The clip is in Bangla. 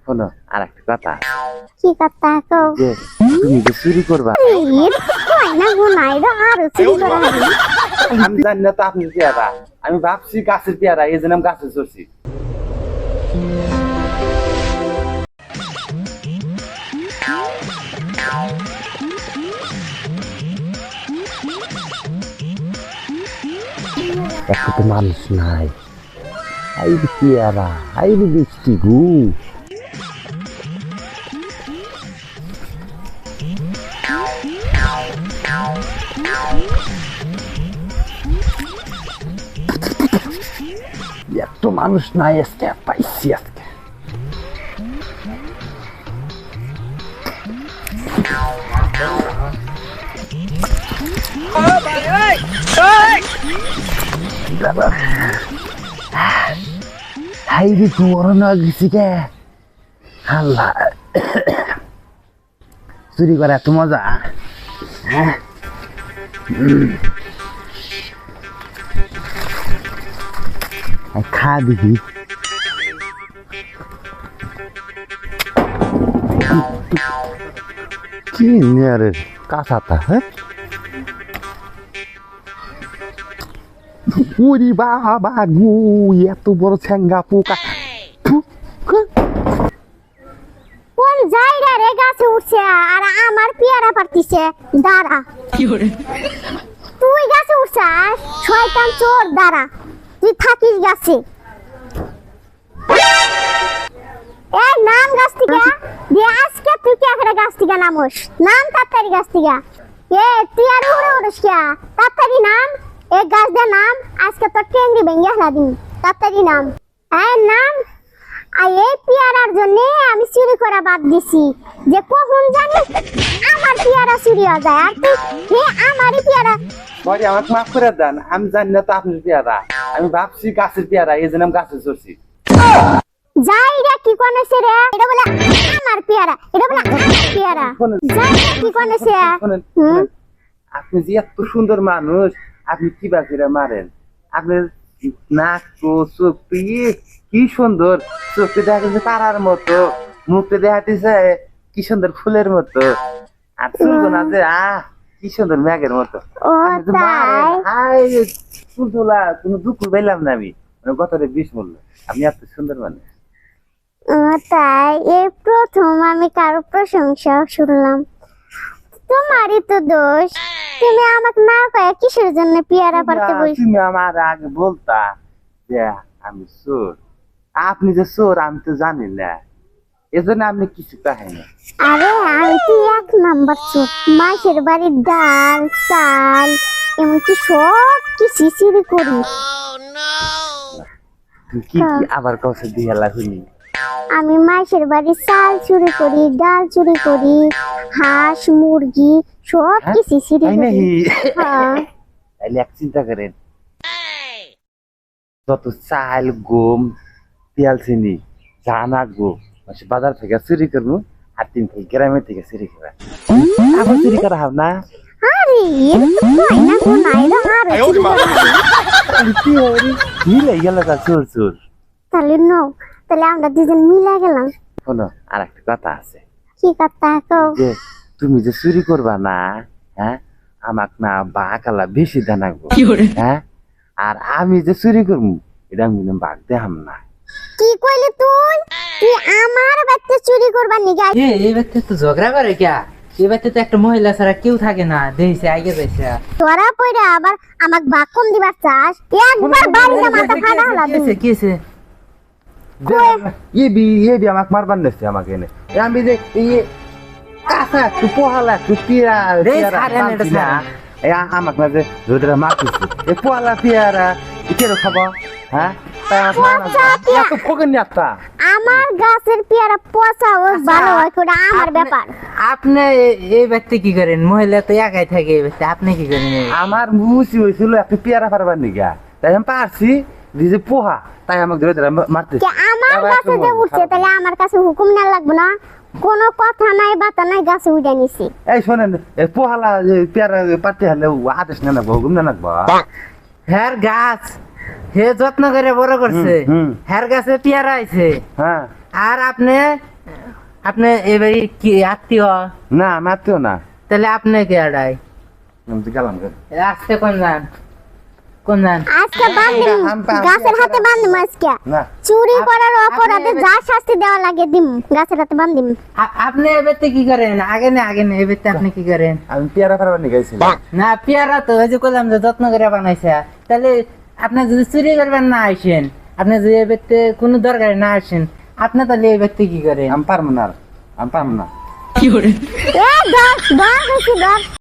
শোনো আর একটা কথা, কি কথা কও? যে তুমি যে চুরি করবা কই না গুনাই রে আর চুরি করা হবে। আমি জানি না তো আপনি পেয়ারা, আমি ভাবছি গাছের পেয়ারা, এই জন্য আমি গাছে চড়ছি। একটা তো মানুষ নাই, এই পেয়ারা, এই বৃষ্টি গু। এত মানুষ নাই আজকে, পাইছি আজকে। হাইরে করোনা গেছি কে আল্লাহ, চুরি করা এত মজা। হ্যাঁ খা দেখি, কি নিয়ারের কাঁচাটা। হ্যাঁ উরি বাবা গু, এত বড় ছেঙ্গা পোকা। কোন জায়গা রে গাছে উঠছে আর আমার পেয়ারা পারতিছে। দাঁড়া তুই গাছে উঠছাস, শয়তান চোর, দাঁড়া তুই থাকিস গাছে। এই নাম গাছ থেকে, দিয়ে আজকে তুই কে করে গাছ থেকে নামোস, নাম তাড়াতাড়ি গাছ থেকে। এ তুই আর উড়ে উড়িস কে, তাড়াতাড়ি নাম। এই গাছ দিয়ে নাম, আজকে তোর টেঙ্গি ভেঙে ফেলা দিন, তাড়াতাড়ি নাম। এই নাম। আর এই পেয়ারার জন্য আমি চুরি করা বাদ দিছি, যে কখন জানি আমার পেয়ারা চুরি হয়ে যায়, আর তুই আমারই পেয়ারা। সরি, আমাকে মাফ করে দেন, আমি জানি না তো আপনি পেয়ারা, আমি ভাবছি গাছের পেয়ারা, এই জন্য আমি গাছে চড়ছি। যাই রে কি কোনেছে রে, এটা বলে আমার পেয়ারা, এটা বলে আমার পেয়ারা। যাই রে কি কোনেছে। শোনেন, আপনি যে এত সুন্দর মানুষ, আপনি কি বাকিরা মারেন? আপনার নাক তো চোখটি কি সুন্দর, চোখটি দেখা যাচ্ছে তারার মতো, মুখটি দেখাতেছে কি সুন্দর ফুলের মতো, আর চুলগো না যে কি সুন্দর মেঘের মতো। ও তাই, ফুল তোলা কোনো দুঃখ পাইলাম না আমি, মানে কথাটা বিষ বললো, আপনি এত সুন্দর মানুষ। ও তাই, এই প্রথম আমি কারো প্রশংসা শুনলাম। তোমারই তো দোষ, তুমি আমাকে না কয়ে কিসের জন্য পেয়ারা পারতে বলছো? তুমি আমার আগে বলতা যে আমি চোর, আপনি যে চোর আমি তো জানি না, এজন্য আপনি কিছু কাহেন না। আরে আমি তো এক নাম্বার চোর, মাসের বাড়ির ডাল চাল এমনকি সব কিছু চুরি করি। তুই কি কি আবার কাছে দিয়ে লাগুনি? আমি মাসের বাড়ির চাল চুরি করি, ডাল চুরি করি, হাঁস মুরগি সব কিছু চুরি তাই করি। নাকি? হ্যাঁ। তাইলে এক চিন্তা করেন, যত চাল গম তেল চিনি যা নাগবো বাজার থেকে চুরি করবো, আর তিন থেকে গ্রামের থেকে চুরি করা, আবার চুরি করা হবে না। আরে এটা তো কই না কোনাই রে আর চুরি করা হবে। কি হরি মিলে গেল তা চোর চোর। তাহলে নো, তাহলে আমরা দুজন মিলে গেলাম। শোনো আর একটা কথা আছে, কি কথা কও? যে তুমি যে চুরি করবা না, হ্যাঁ আমাক না বাকালা বেশি জানাবো, হ্যাঁ আর আমি যে চুরি করবো এটা আমি কিন্তু বাঘ দেখাম না। কি কইলি তুই? তুই আমার বাচ্চা চুরি করবা নিগা? এই বাচ্চা তো ঝগড়া করে কে? এই বাচ্চা তো একটা মহিলা ছাড়া কেউ থাকে না, দেখছে আগে যাইছে। তোরা পয়রা আবার আমাক বাকম দিবার চাস? একবার বাড়িতে মাথা ফাড়া হলা তুই। কিছে এ বি আমাকে মারবার নেছে আমাকে এনে, আমি যে কাঁচা একটু পোহালা একটু আমাকে না যে রোদরা মারতেছে, এ পোহালা পেয়ারা কেন খাবো? হ্যাঁ আমার গাছের পেয়ারা পচা ও ভালো হয় কোটা আমার ব্যাপার। আপনি এই বাচ্চা কি করেন? মহিলা তো একাই থাকে এই বাচ্চা, আপনি কি করেন? আমার মুসি হয়েছিল একটু পেয়ারা পারবার নিগা, তাই আমি পারছি যে পোহা, তাই আমাকে ধরে ধরে মারতেছে। আমার গাছে যে উঠছে তাহলে আমার কাছে হুকুম না লাগবে না? কোনো কথা নাই বাতা নাই, গাছে উঠে নিছি। এই শোনেন, পোহালা পেয়ারা পারতে হলে আদেশ না না হুকুম না নাকবো। হ্যার গাছ হে যত্ন করে বড় করছে, হ্যার গাছে পেয়ারা আইছে, হ্যাঁ আর আপনি আপনি এবার কি আত্মীয়? না মারতেও না, তাহলে আপনি কে আড়াই? আমি তো গেলাম গে। আসতে কোন যান, কোন যান? আজকে বান্দিম, গাছের হাতে বান্দিম আজকে। না চুরি করার অপরাধে যা শাস্তি দেওয়া লাগে দিম, গাছের হাতে বান্দিম। আপনি এবারতে কি করেন? আগে না এবারতে আপনি কি করেন? আমি পেয়ারা ফারাবার নিয়ে গেছিলাম। না পেয়ারা তো ওই যে কইলাম যে যত্ন করে বানাইছে। তাহলে আপনি যদি চুরি করবেন না আসেন, আপনি যদি এবারতে কোনো দরকারে না আসেন, আপনি তাহলে এবারতে কি করেন? আমি পারবো না আর, আমি পারবো না। এ ধর ধর বেশি ধর।